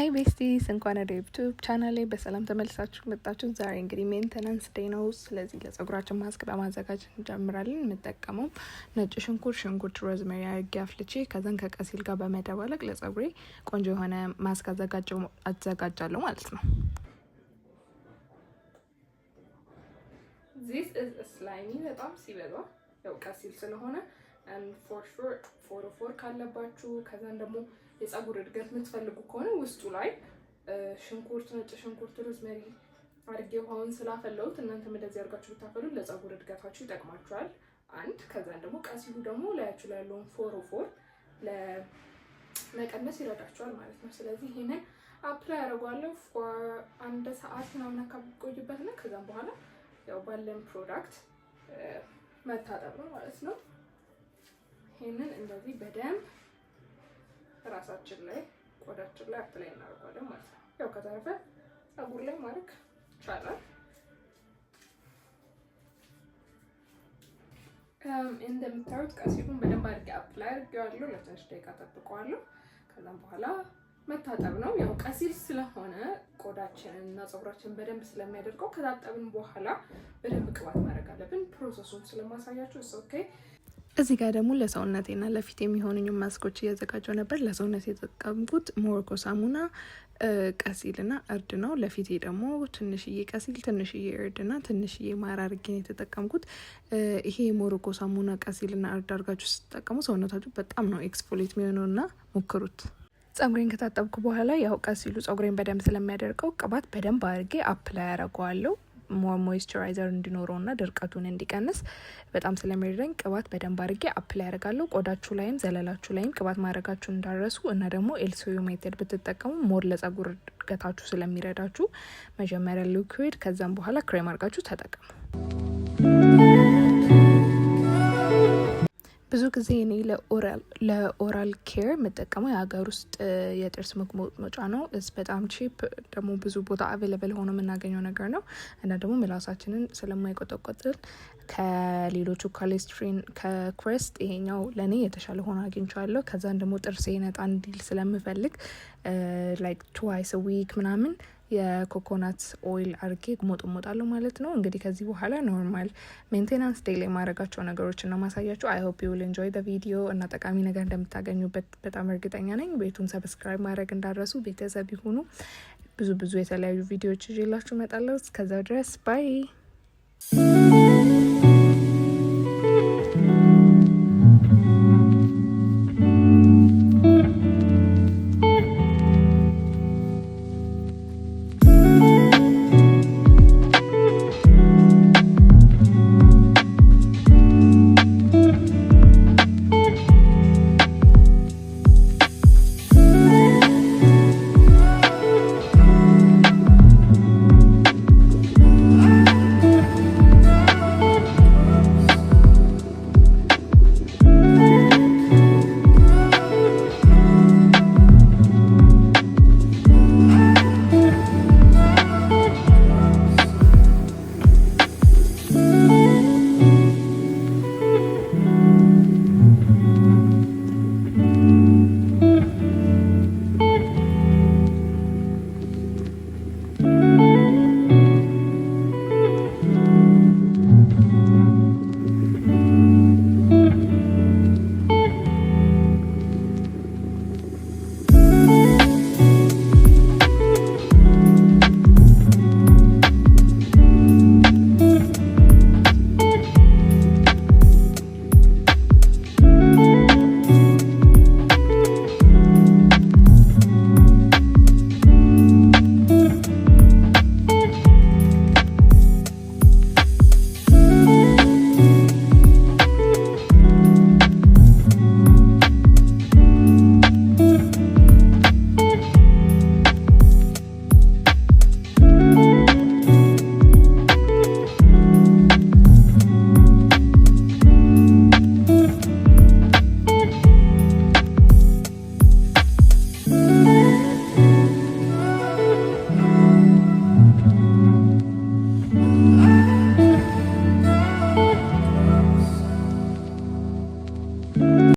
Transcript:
ሃይ ቤስቲስ እንኳን ወደ ዩቲዩብ ቻናሌ በሰላም ተመልሳችሁ መጣችሁ። ዛሬ እንግዲህ ሜንቴናንስ ዴይ ነው። ስለዚህ ለጸጉራችን ማስክ በማዘጋጀት እንጀምራለን። እንጠቀመው ነጭ ሽንኩርት፣ ሮዝሜሪ አድርጌ አፍልቼ ከዛን ከቀሲል ጋር በመደባለቅ ለጸጉሬ ቆንጆ የሆነ ማስክ አዘጋጃለሁ ማለት ነው። This is a slimy በጣም ሲበዛ ያው ቀሲል ስለሆነ and for sure ፎር ካለባችሁ ከዛን ደግሞ የጸጉር እድገት የምትፈልጉ ከሆነ ውስጡ ላይ ነጭ ሽንኩርት፣ ሮዝሜሪ አድርጌ ውሃውን ስላፈለውት እናንተም እንደዚህ አድርጋችሁ ብታፈሉት ለጸጉር እድገታችሁ ይጠቅማችኋል። አንድ ከዛን ደግሞ ቀሲሉ ደግሞ ላያችሁ ላይ ያለውን ፎር ለመቀነስ ይረዳችኋል ማለት ነው። ስለዚህ ይሄንን አፕላይ አደርጋለሁ for አንድ ሰዓት ምናምን አካባቢ ቆይበትና ከዛም በኋላ ያው ባለን ፕሮዳክት መታጠብ ነው ማለት ነው። ይሄንን እንደዚህ በደንብ ራሳችን ላይ ቆዳችን ላይ አፕላይ እናደርጋለን ማለት ነው። ያው ከተረፈ ፀጉር ላይ ማድረግ ይቻላል። እንደምታዩት ቀሲሉን በደንብ አድርጌ አፕላይ አድርጌዋለሁ። ለትንሽ ደቂቃ ጠብቀዋለሁ። ከዛም በኋላ መታጠብ ነው። ያው ቀሲል ስለሆነ ቆዳችንን እና ፀጉራችንን በደንብ ስለሚያደርገው ከታጠብን በኋላ በደንብ ቅባት ማድረግ አለብን። ፕሮሰሱን ስለማሳያችሁ ኦኬ። እዚህ ጋር ደግሞ ለሰውነቴና ለፊት የሚሆኑኝ ማስኮች እያዘጋጀው ነበር። ለሰውነት የተጠቀምኩት ሞሮኮ ሳሙና፣ ቀሲልና እርድ ነው። ለፊቴ ደግሞ ትንሽዬ ቀሲል፣ ትንሽዬ እርድና ትንሽዬ ማር አድርጌ ነው የተጠቀምኩት። ይሄ ሞሮኮ ሳሙና፣ ቀሲልና እርድ አድርጋችሁ ስትጠቀሙ ሰውነታችሁ በጣም ነው ኤክስፎሊት የሚሆነውና ሞክሩት። ፀጉሬን ከታጠብኩ በኋላ ያው ቀሲሉ ፀጉሬን በደንብ ስለሚያደርቀው ቅባት በደንብ አድርጌ አፕላይ ያደርገዋለሁ። ሞይስቸራይዘር እንዲኖረውና ድርቀቱን እንዲቀንስ በጣም ስለሚረዳኝ ቅባት በደንብ አድርጌ አፕላይ ያደርጋለሁ። ቆዳችሁ ላይም ዘለላችሁ ላይም ቅባት ማድረጋችሁ እንዳረሱ እና ደግሞ ኤልሶዮ ሜተድ ብትጠቀሙ ሞር ለጸጉር እድገታችሁ ስለሚረዳችሁ መጀመሪያ ሊኩዊድ ከዛም በኋላ ክሬም አድርጋችሁ ተጠቀሙ። ብዙ ጊዜ እኔ ለኦራል ኬር የምጠቀመው የሀገር ውስጥ የጥርስ መቁመጫ ነው። በጣም ቺፕ ደግሞ ብዙ ቦታ አቬለብል ሆኖ የምናገኘው ነገር ነው እና ደግሞ ምላሳችንን ስለማይቆጠቆጥል ከሌሎቹ ከሌስትሪን ከክሬስት ይሄኛው ለእኔ የተሻለ ሆኖ አግኝቼዋለሁ። ከዛን ደግሞ ጥርሴ ነጣ እንዲል ስለምፈልግ ላይክ ትዋይስ ዊክ ምናምን የኮኮናት ኦይል አርጌ ሞጣለሁ ማለት ነው። እንግዲህ ከዚህ በኋላ ኖርማል ሜንቴናንስ ዴይ ላይ ማድረጋቸው ነገሮችን ነው ማሳያችሁ። አይ ሆፕ ዩ ዊል ኢንጆይ ዘ ቪዲዮ እና ጠቃሚ ነገር እንደምታገኙበት በጣም እርግጠኛ ነኝ። ቤቱን ሰብስክራይብ ማድረግ እንዳረሱ ቤተሰብ ይሁኑ። ብዙ የተለያዩ ቪዲዮዎች ይዤላችሁ እመጣለሁ። እስከዛው ድረስ ባይ